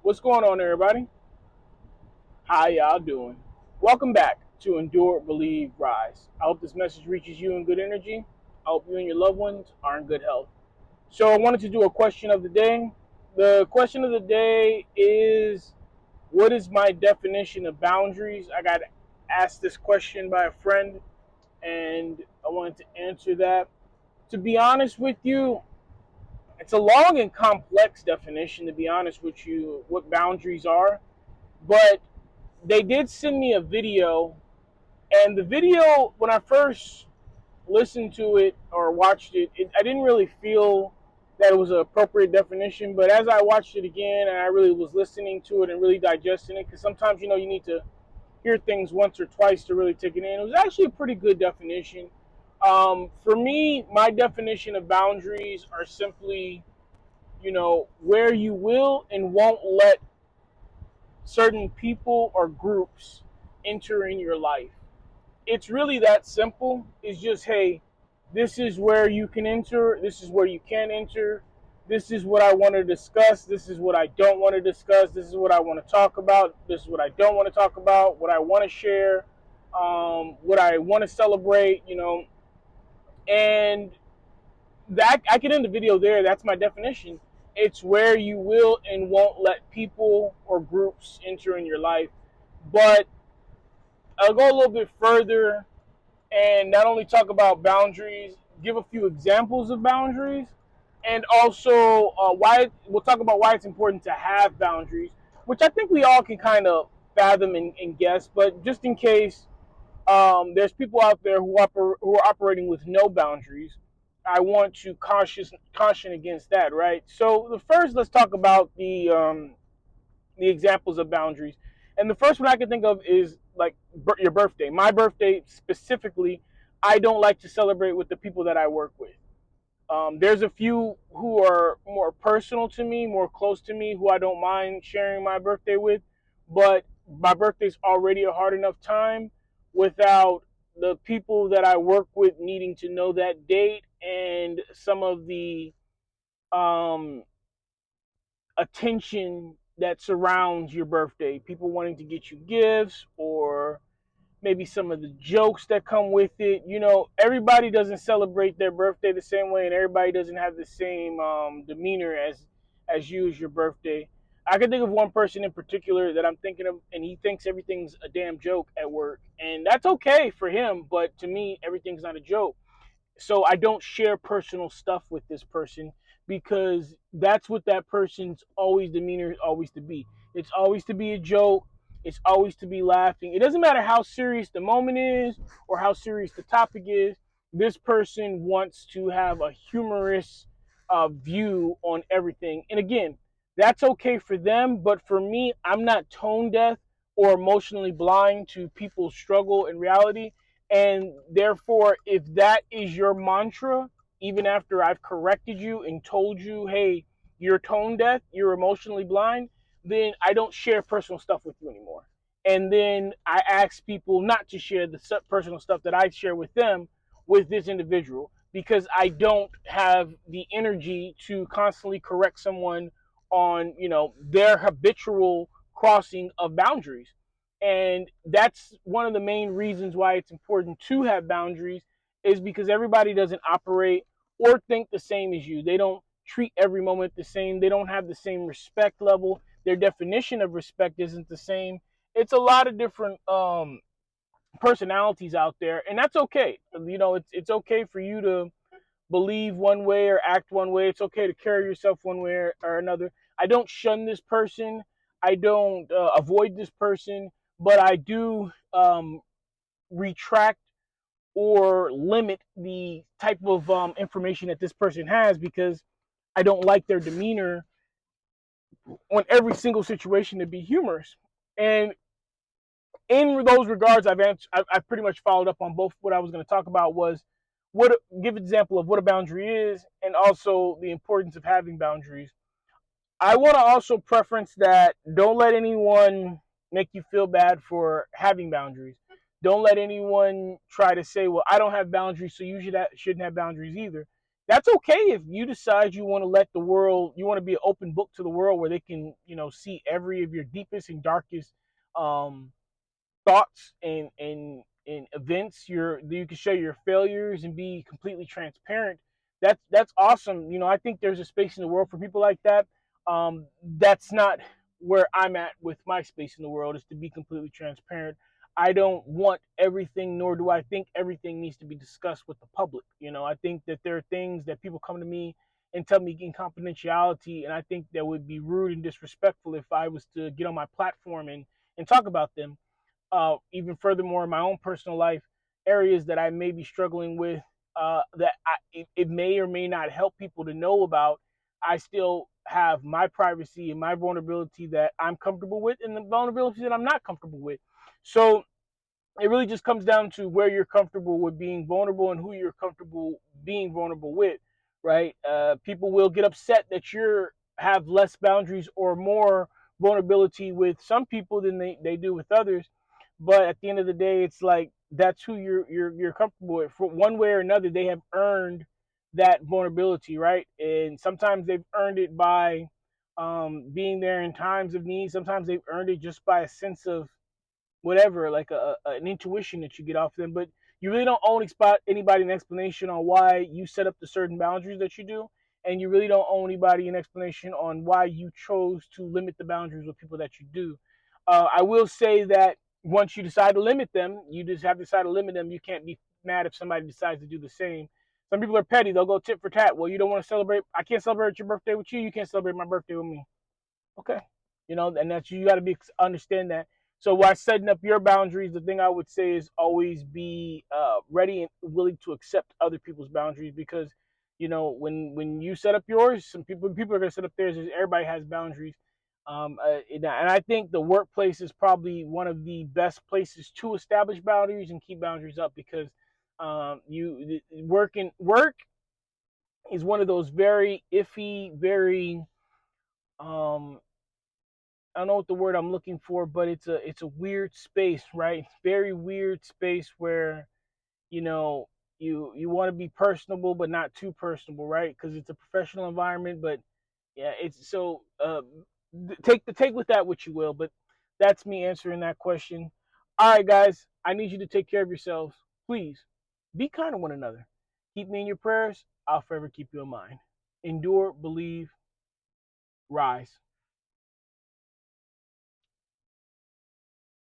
What's going on, everybody? How y'all doing? Welcome back to Endure, Believe, Rise. I hope this message reaches you in good energy. I hope you and your loved ones are in good health. So, I wanted to do a question of the day. The question of the day is, what is my definition of boundaries? I got asked this question by a friend, and I wanted to answer that. To be honest with you, it's a long and complex definition, to be honest with you, what boundaries are. But they did send me a video, and the video, when I first listened to it or watched I didn't really feel that it was an appropriate definition. But as I watched it again and I really was listening to it and really digesting it, because sometimes you need to hear things once or twice to really take it in. It was actually a pretty good definition. For me, my definition of boundaries are simply, where you will and won't let certain people or groups enter in your life. It's really that simple. It's just, hey, this is where you can enter, this is where you can enter, this is what I want to discuss, this is what I don't want to discuss, this is what I want to talk about, this is what I don't want to talk about, what I want to share, what I want to celebrate, and that I can end the video there. That's my definition. It's where you will and won't let people or groups enter in your life. But I'll go a little bit further and not only talk about boundaries, give a few examples of boundaries, and also why we'll talk about why it's important to have boundaries, which I think we all can kind of fathom and guess. But just in case there's people out there who are operating with no boundaries, I want to caution against that, right? So the first, let's talk about the examples of boundaries. And the first one I can think of is like your birthday. My birthday specifically, I don't like to celebrate with the people that I work with. There's a few who are more personal to me, more close to me, who I don't mind sharing my birthday with. But my birthday's already a hard enough time without the people that I work with needing to know that date and some of the um, attention that surrounds your birthday. People wanting to get you gifts or maybe some of the jokes that come with it. Everybody doesn't celebrate their birthday the same way, and everybody doesn't have the same demeanor as you as your birthday. I can think of one person in particular that I'm thinking of, and he thinks everything's a damn joke at work, and that's okay for him. But to me, everything's not a joke. So I don't share personal stuff with this person because that's what that person's always demeanor is always to be. It's always to be a joke. It's always to be laughing. It doesn't matter how serious the moment is or how serious the topic is. This person wants to have a humorous view on everything. And again, that's okay for them. But for me, I'm not tone deaf or emotionally blind to people's struggle and reality. And therefore, if that is your mantra, even after I've corrected you and told you, hey, you're tone deaf, you're emotionally blind, then I don't share personal stuff with you anymore. And then I ask people not to share the personal stuff that I share with them with this individual because I don't have the energy to constantly correct someone on, their habitual crossing of boundaries. And that's one of the main reasons why it's important to have boundaries is because everybody doesn't operate or think the same as you. They don't treat every moment the same. They don't have the same respect level. Their definition of respect isn't the same. It's a lot of different personalities out there, and that's okay. It's okay for you to believe one way or act one way. It's okay to carry yourself one way or another. I don't shun this person. I don't avoid this person, but I do retract or limit the type of information that this person has because I don't like their demeanor on every single situation to be humorous. And in those regards, I've pretty much followed up on both. What I was going to talk about was give an example of what a boundary is and also the importance of having boundaries. I want to also preference that don't let anyone make you feel bad for having boundaries. Don't let anyone try to say, well, I don't have boundaries, so you shouldn't have boundaries either. that's okay if you decide you want to let the world, you want to be an open book to the world where they can, see every of your deepest and darkest um, thoughts and events. You can show your failures and be completely transparent. That's awesome. I think there's a space in the world for people like that. That's not where I'm at with my space in the world, is to be completely transparent. I don't want everything, nor do I think everything needs to be discussed with the public. I think that there are things that people come to me and tell me in confidentiality, and I think that would be rude and disrespectful if I was to get on my platform and talk about them. Even furthermore, in my own personal life, areas that I may be struggling with, it may or may not help people to know about. I still have my privacy and my vulnerability that I'm comfortable with, and the vulnerability that I'm not comfortable with. So it really just comes down to where you're comfortable with being vulnerable and who you're comfortable being vulnerable with, right? People will get upset that you have less boundaries or more vulnerability with some people than they do with others. But at the end of the day, it's like that's who you're comfortable with. For one way or another, they have earned that vulnerability, right? And sometimes they've earned it by being there in times of need. Sometimes they've earned it just by a sense of whatever, like an intuition that you get off them. But you really don't owe anybody an explanation on why you set up the certain boundaries that you do, and you really don't owe anybody an explanation on why you chose to limit the boundaries with people that you do. I will say that once you decide to limit them, you just have to decide to limit them. You can't be mad if somebody decides to do the same. Some people are petty; they'll go tit for tat. Well, you don't want to celebrate. I can't celebrate your birthday with you. You can't celebrate my birthday with me. Okay, and that's, you got to be understand that. So while setting up your boundaries, the thing I would say is always be ready and willing to accept other people's boundaries, because when you set up yours, some people are going to set up theirs. Everybody has boundaries. And I think the workplace is probably one of the best places to establish boundaries and keep boundaries up, because you work is one of those very iffy, very um, I don't know what the word I'm looking for, but it's a weird space, right? Very weird space where you know you want to be personable but not too personable, right? Because it's a professional environment, but yeah, it's so take with that what you will. But that's me answering that question. All right, guys, I need you to take care of yourselves. Please be kind to one another. Keep me in your prayers. I'll forever keep you in mind. Endure, believe, rise.